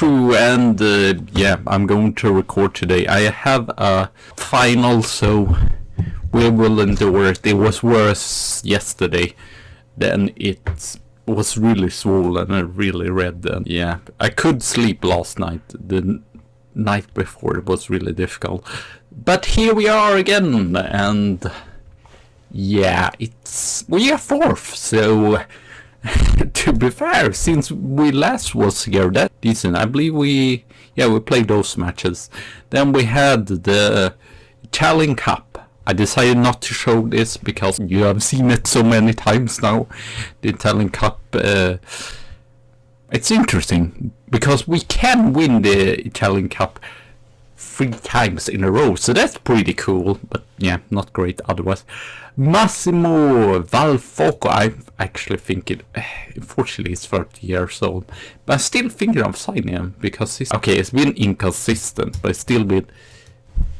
true, and yeah, I'm going to record today. I have a final, so we will endure it. It was worse yesterday. Then it was really swollen and really red. And yeah, I could sleep last night. The night before it was really difficult. But here we are again, and yeah, we are fourth, so to be fair, since we last was here, that's decent. I believe we played those matches. Then we had the Italian Cup. I decided not to show this because you have seen it so many times now. The Italian Cup, it's interesting because we can win the Italian Cup 3 times in a row, so that's pretty cool, but yeah, not great otherwise. Massimo Valfoco, I actually think unfortunately he's 30 years old, but I'm still thinking of signing him because it's been inconsistent, but it's still been,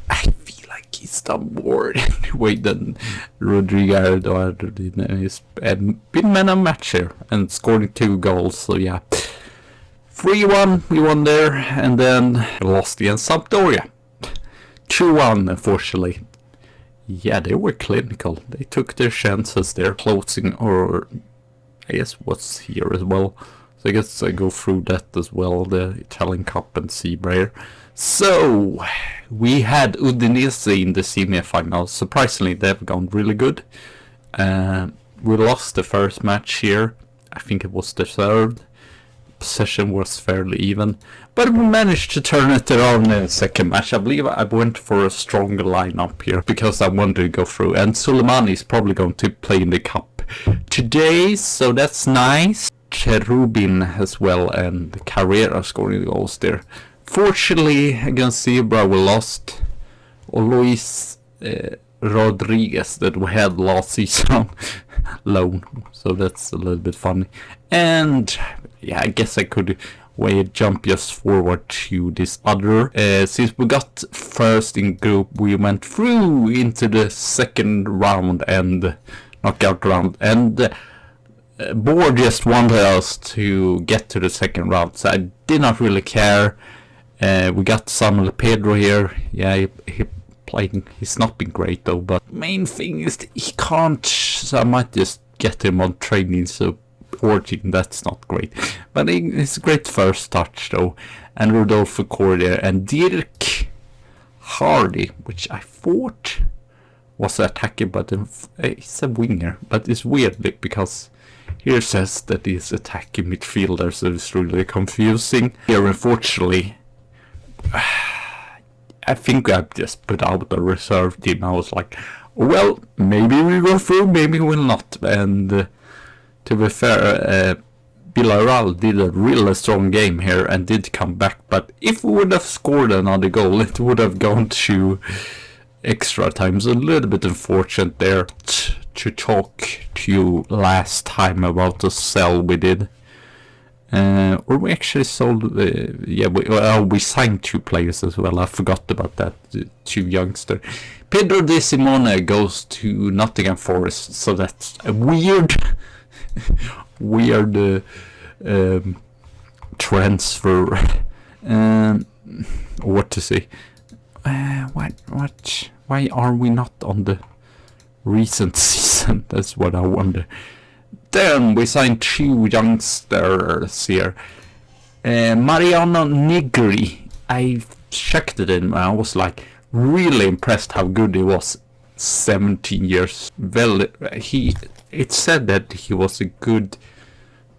I feel like he's done more anyway than Rodrigo Eduardo did. He's been man of match here and scoring 2 goals, so yeah. 3-1 we won there, and then lost against Sampdoria. 2-1 unfortunately. Yeah, they were clinical. They took their chances there. Closing, or I guess what's here as well. So I guess I go through that as well, the Italian Cup and Seabrayer. So we had Udinese in the semi-finals. Surprisingly, they've gone really good. We lost the first match here. I think it was deserved. Possession was fairly even, but we managed to turn it around in the second match. I believe I went for a stronger lineup here because I wanted to go through, and Soleimani is probably going to play in the cup today, so that's nice. Cherubin as well, and Carrera scoring the goals there. Fortunately against Zebra we lost Luis Rodriguez that we had last season loan, so that's a little bit funny. And yeah, I guess I could jump just forward to this other. Since we got first in group, we went through into the second round and knockout round, and board just wanted us to get to the second round, so I did not really care. We got Samuel Pedro here. Yeah, he playing. He's not been great though, but main thing is that he can't, so I might just get him on training, so that's not great, but it's a great first touch though. And Rodolfo Cordier and Dirk Hardy, which I thought was an attacker, but he's a winger. But it's weird because here it says that he's attacking midfielder, so it's really confusing. Here unfortunately I think I just put out the reserve team. I was like, well, maybe we go through, maybe we'll not. And to be fair, Villarreal did a really strong game here and did come back, but if we would have scored another goal, it would have gone to extra time. So a little bit unfortunate there. To talk to you last time about the sell we did. Or we actually sold, we signed 2 players as well. I forgot about that, 2 youngsters. Pedro De Simone goes to Nottingham Forest, so that's a weird transfer. What to say? Why are we not on the recent season? That's what I wonder. Then we signed 2 youngsters here. Mariano Negri. I checked it and I was like really impressed how good he was. 17 years. Well, it said that he was a good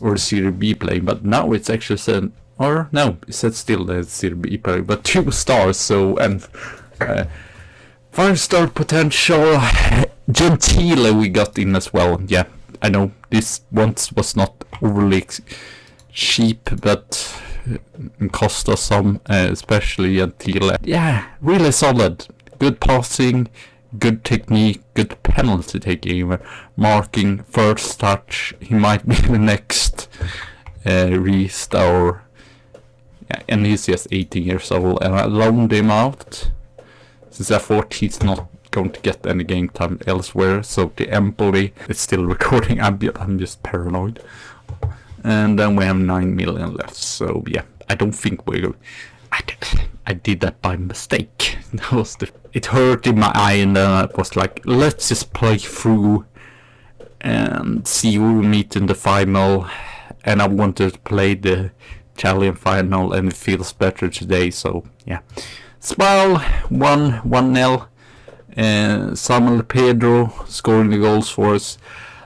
or Serie B player, but now it's actually said, or no, it said still the Serie B player, but 2 stars. So, and 5-star potential. Gentile we got in as well. Yeah, I know this once was not overly cheap, but it cost us some, especially Gentile. Yeah, really solid. Good passing, good technique, good penalty taking, marking, first touch. He might be the next restore. Yeah, and he's just 18 years old, and I loaned him out since I thought he's not going to get any game time elsewhere. So the Empoli is still recording. I'm just paranoid. And then we have 9 million left. So yeah, I don't think I did that by mistake. It hurt in my eye, and then I was like, let's just play through and see who we meet in the final. And I wanted to play the Italian final, and it feels better today, so yeah. Spal 1-0. Samuel Pedro scoring the goals for us.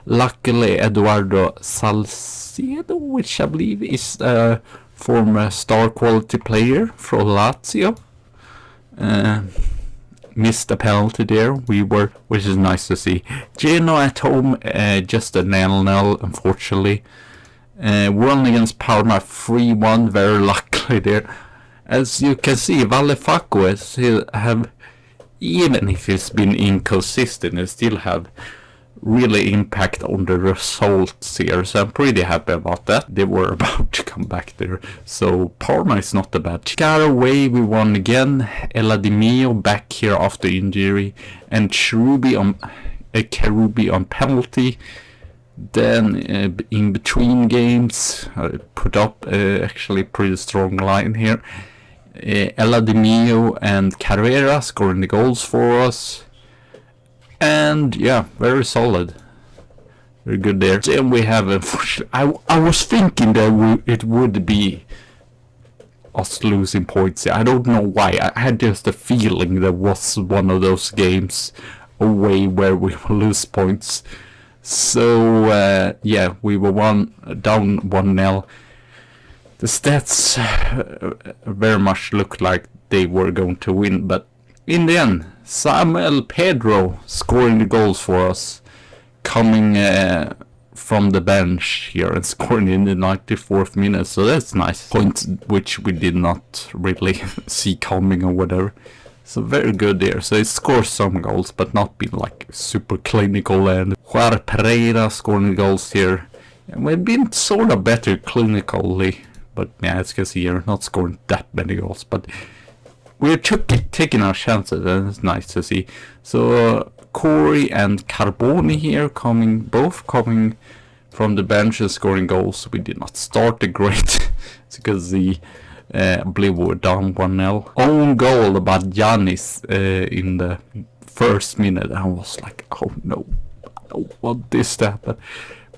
Luckily, Eduardo Salcedo, which I believe is a former star quality player from Lazio, missed a penalty there, which is nice to see. Genoa at home, just a 0-0, unfortunately. Won against Parma 3-1, very luckily there. As you can see, Valle have, even if it's been inconsistent, it still have really impact on the results here, so I'm pretty happy about that. They were about to come back there, so Parma is not that bad. Caraway, we won again. Eladimio back here after injury, and Cherubi on penalty. Then in between games, put up actually pretty strong line here. Eladimio and Carrera scoring the goals for us. And yeah, very solid. Very good there. Then we have, I was thinking that it would be us losing points. I don't know why. I had just a feeling there was one of those games away where we will lose points. So yeah, we were down 1-0. The stats very much looked like they were going to win, but in the end, Samuel Pedro scoring the goals for us, coming from the bench here and scoring in the 94th minute, so that's nice. Points which we did not really see coming or whatever. So very good there. So he scores some goals, but not been like super clinical. And Juan Pereira scoring goals here. And we've been sort of better clinically, but yeah, as you can see here, not scoring that many goals, but we're taking our chances, and it's nice to see. So Corey and Carboni here both coming from the bench and scoring goals. We did not start the great because I believe we were down 1-0. Own goal about Giannis in the first minute. I was like, oh no, I don't want this to happen.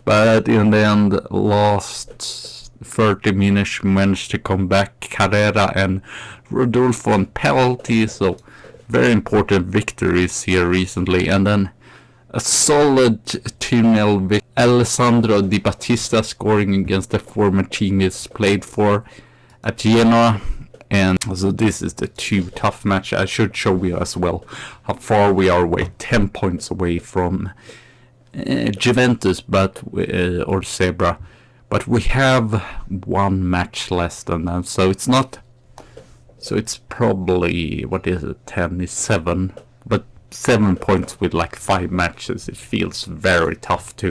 But in the end, last 30 minutes, we managed to come back. Carrera and Rodolfo on penalty, so very important victories here recently. And then a solid 2-0 victory. Alessandro Di Battista scoring against the former team he's played for at Genoa. And so this is the two tough match. I should show you as well how far we are away. 10 points away from Juventus, or Zebra. But we have one match less than them, so it's not. So it's probably, what is it? 10 is 7, but 7 points with like 5 matches. It feels very tough to.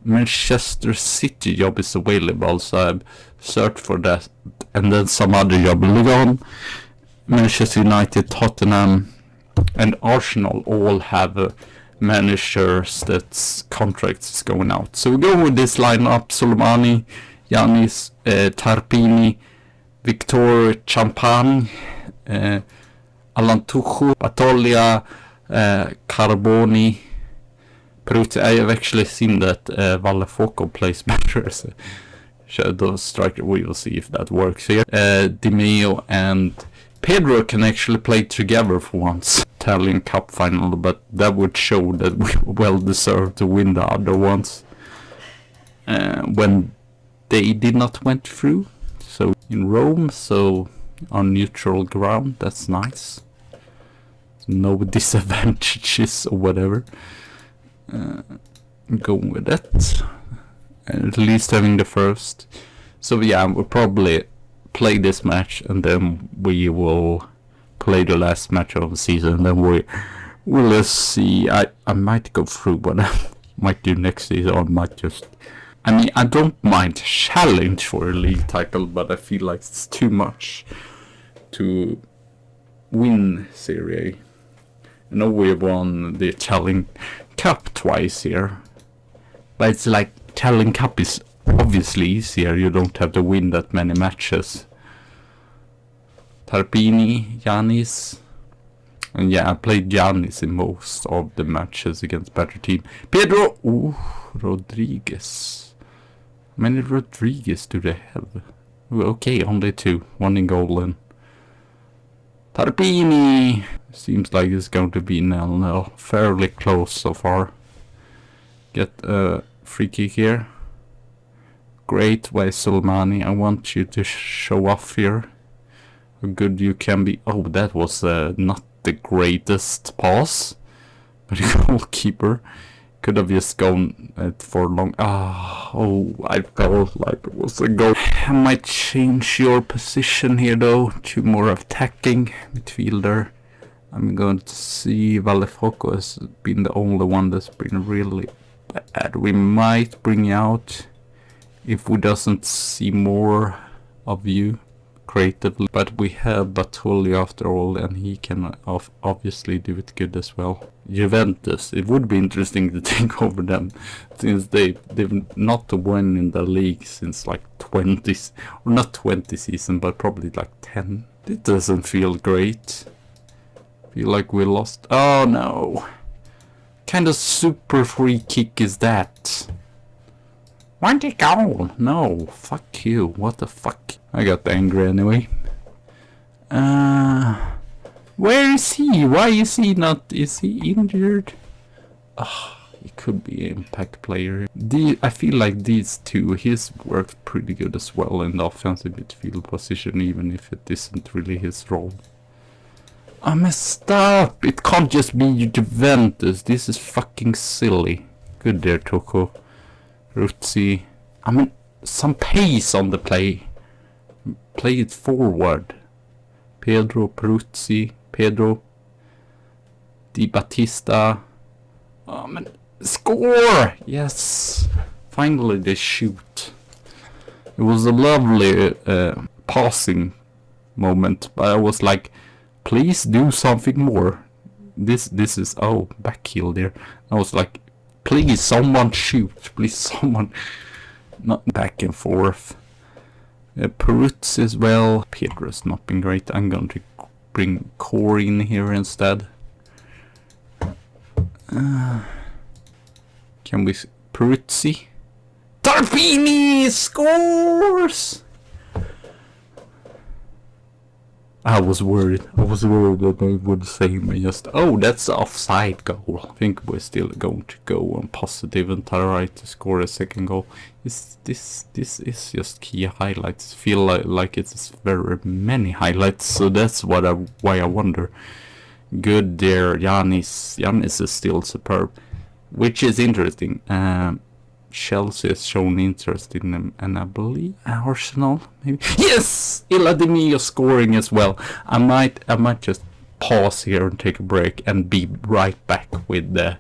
Manchester City job is available, so I've searched for that, and then some other job. Lyon, Manchester United, Tottenham, and Arsenal all have managers that's contracts is going out. So we go with this lineup: Soleimani, Yanis, Tarpini, Victor Champagne, Alantujo, Batolia, Carboni, Peruti. I have actually seen that Valle plays better as a shadow striker. We will see if that works here. Di Meo and Pedro can actually play together for once. Italian Cup final, but that would show that we well deserved to win the other ones when they did not went through. So in Rome, so on neutral ground, that's nice. No disadvantages or whatever. Going with that, and at least having the first. So yeah, we'll probably play this match, and then we will play the last match of the season, and then we'll see. I might go through what I might do next season, or might just, I mean, I don't mind challenge for a league title, but I feel like it's too much to win Serie A. I know we won the Italian Cup twice here, but it's like Italian Cup is obviously easier. You don't have to win that many matches. Tarpini, Giannis. And yeah, I played Giannis in most of the matches against better team. Pedro! Ooh, Rodriguez. How many Rodriguez do they have? Ooh, okay, only 2. 1 in goal and Tarpini! Seems like it's going to be nil-nil. Fairly close so far. Get a free kick here. Great way, Sulmani. I want you to show off here. How good you can be. Oh, that was not the greatest pass. But the goalkeeper could have just gone for long. Oh, I felt like it was a goal. I might change your position here though to more attacking midfielder. I'm going to see Valefoco has been the only one that's been really bad. We might bring you out if we doesn't see more of you creatively. But we have Batulli after all, and he can obviously do it good as well. Juventus, it would be interesting to take over them, since they've not won in the league since like 20s, or not 20 season, but probably like 10. It doesn't feel great. Feel like we lost. Oh no! Kind of super free kick is that? Want it goal? No, fuck you. What the fuck? I got angry anyway. Where is he? Why is he not? Is he injured? He could be an impact player. I feel like these two, he's worked pretty good as well in the offensive midfield position, even if it isn't really his role. I messed up! It can't just be Juventus. This is fucking silly. Good there, Toko. Ruzzi. I mean, some pace on the play. Play it forward. Pedro, Peruzzi, Pedro. Di Battista. Oh man, score! Yes! Finally they shoot. It was a lovely passing moment, but I was like, please do something more. This is, oh, back heel there. I was like, please someone shoot. Please someone. Not back and forth. Perutz as well. Pedro's not been great. I'm going to bring Corey in here instead. Can we... Peruzzi? Tarpini scores! I was worried that they would say me just, oh, that's an offside goal. I think we're still going to go on positive and try to score a second goal. This is just key highlights. Feel like it's very many highlights, so that's why I wonder. Good there, Giannis is still superb, which is interesting. Chelsea has shown interest in them, and I believe Arsenal maybe. Yes, Iladimio scoring as well. I might just pause here and take a break and be right back with the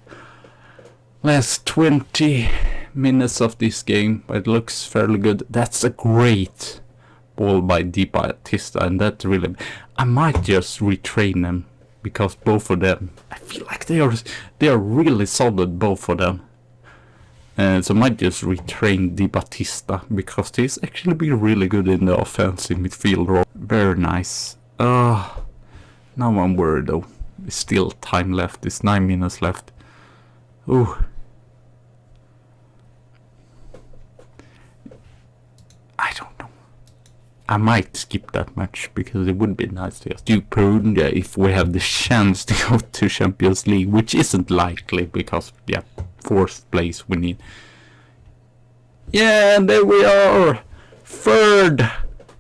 last 20 minutes of this game. But it looks fairly good. That's a great ball by Di Battista, and that really, I might just retrain them, because both of them, I feel like they are really solid, both of them. So I might just retrain Di Battista, because he's actually been really good in the offensive midfield role. Very nice. Now I'm worried though. There's still time left. There's 9 minutes left. Ooh. I don't know. I might skip that match, because it would be nice to just do Perugia if we have the chance to go to Champions League, which isn't likely, because, yeah, 4th place we need. Yeah, there we are! 3rd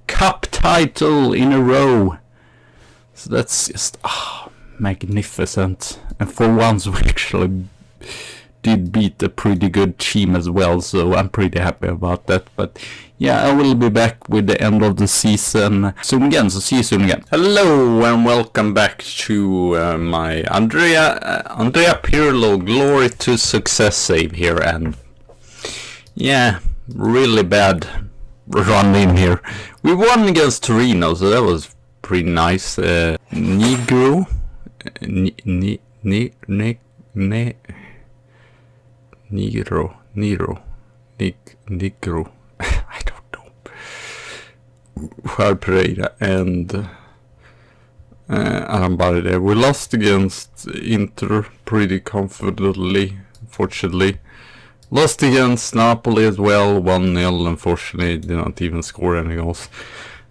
cup title in a row. So that's just magnificent. And for once we actually did beat a pretty good team as well, so I'm pretty happy about that. But yeah, I will be back with the end of the season soon again, so see you soon again. Hello and welcome back to my Andrea Pirlo glory to success save here, and yeah, really bad run in here. We won against Torino, so that was pretty nice. Negro, I don't know. Juan Pereira and Arambari there. We lost against Inter pretty comfortably, unfortunately. Lost against Napoli as well, 1-0, unfortunately, did not even score any goals.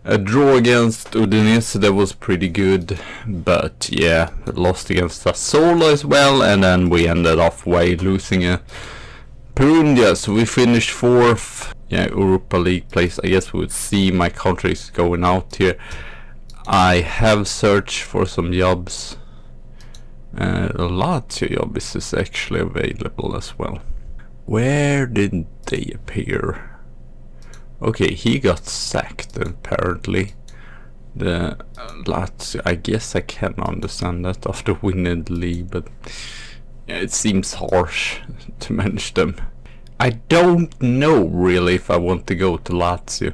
A draw against Udinese, that was pretty good, but yeah, lost against Sassuolo as well, and then we ended off losing a Perugia, so we finished 4th. Yeah, Europa League place. I guess we would see my contracts going out here. I have searched for some jobs. Lazio jobs is actually available as well. Where did they appear? Okay, he got sacked apparently. The Lazio, I guess I can understand that after winning the league, but yeah, it seems harsh to manage them. I don't know really if I want to go to Lazio.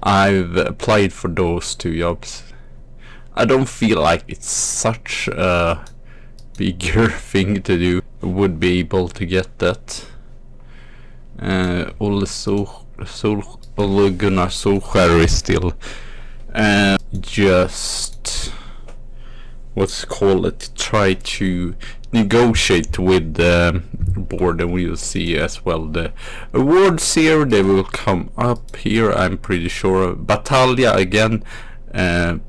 I've applied for those 2 jobs. I don't feel like it's such a bigger thing to do. I would be able to get that. Ole Gunnar Solskjaer is still just try to negotiate with the board, and we will see as well the awards here. They will come up here, I'm pretty sure. Battaglia again,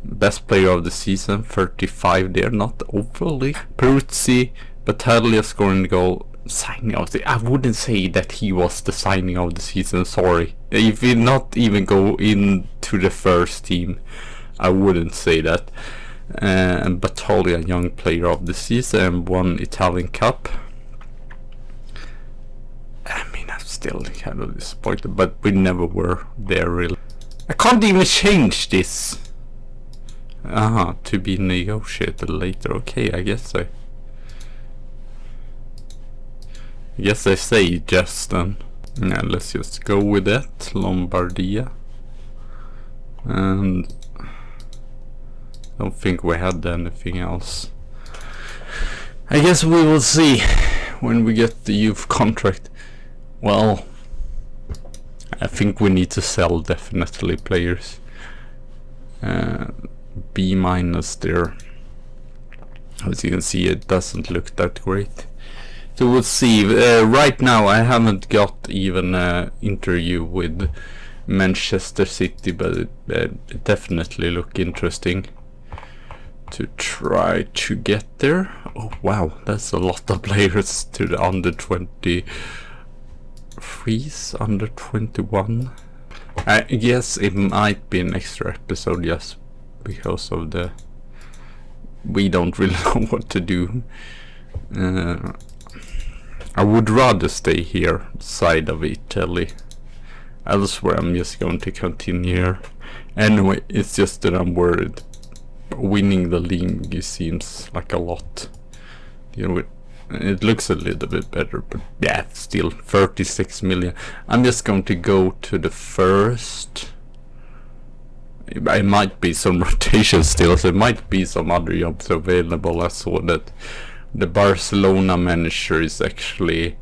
best player of the season, 35 there, not overly. Peruzzi, Battaglia scoring the goal. Signing of the, I wouldn't say that he was the signing of the season, sorry. If he not even go into the first team, I wouldn't say that. And Battaglia, young player of the season, and won Italian Cup. I mean, I'm still kind of disappointed, but we never were there really. I can't even change this. To be negotiated later. Okay, I guess I say just then. Yeah, let's just go with that. Lombardia. And I don't think we had anything else. I guess we will see when we get the youth contract. Well, I think we need to sell definitely players. B- there. As you can see, it doesn't look that great. So we'll see. Right now I haven't got even an interview with Manchester City, but it definitely look interesting to try to get there. Oh wow, that's a lot of players to the under 23s, under 21. I guess it might be an extra episode just because of the we don't really know what to do. I would rather stay here side of Italy. Elsewhere I'm just going to continue here. Anyway, it's just that I'm worried. Winning the league seems like a lot. You know, it looks a little bit better, but yeah, still 36 million. I'm just going to go to the first. It might be some rotation still, so it might be some other jobs available. I saw that the Barcelona manager is actually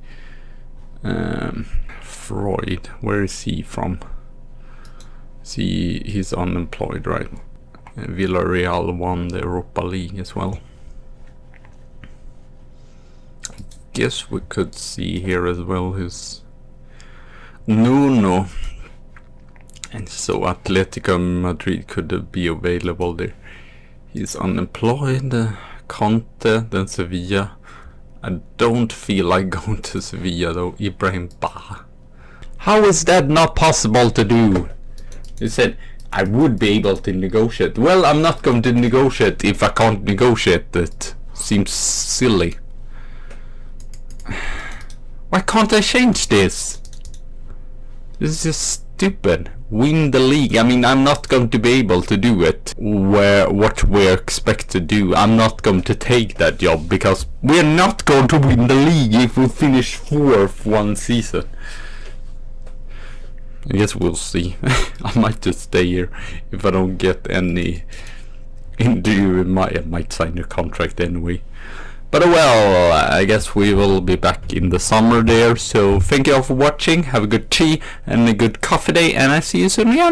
Freud. Where is he from? See, he's unemployed, right? Villarreal won the Europa League as well. Guess we could see here as well his Nuno. And so Atletico Madrid could be available there. He's unemployed. Conte, then Sevilla. I don't feel like going to Sevilla though. Ibrahim Ba. How is that not possible to do? He said I would be able to negotiate. Well, I'm not going to negotiate if I can't negotiate it. Seems silly. Why can't I change this? This is just stupid. Win the league. I mean, I'm not going to be able to do it. What we expect to do. I'm not going to take that job because we're not going to win the league if we finish 4th one season. I guess we'll see. I might just stay here if I don't get any interview. I might sign a contract anyway. But well, I guess we will be back in the summer there. So thank you all for watching. Have a good tea and a good coffee day, and I see you soon again.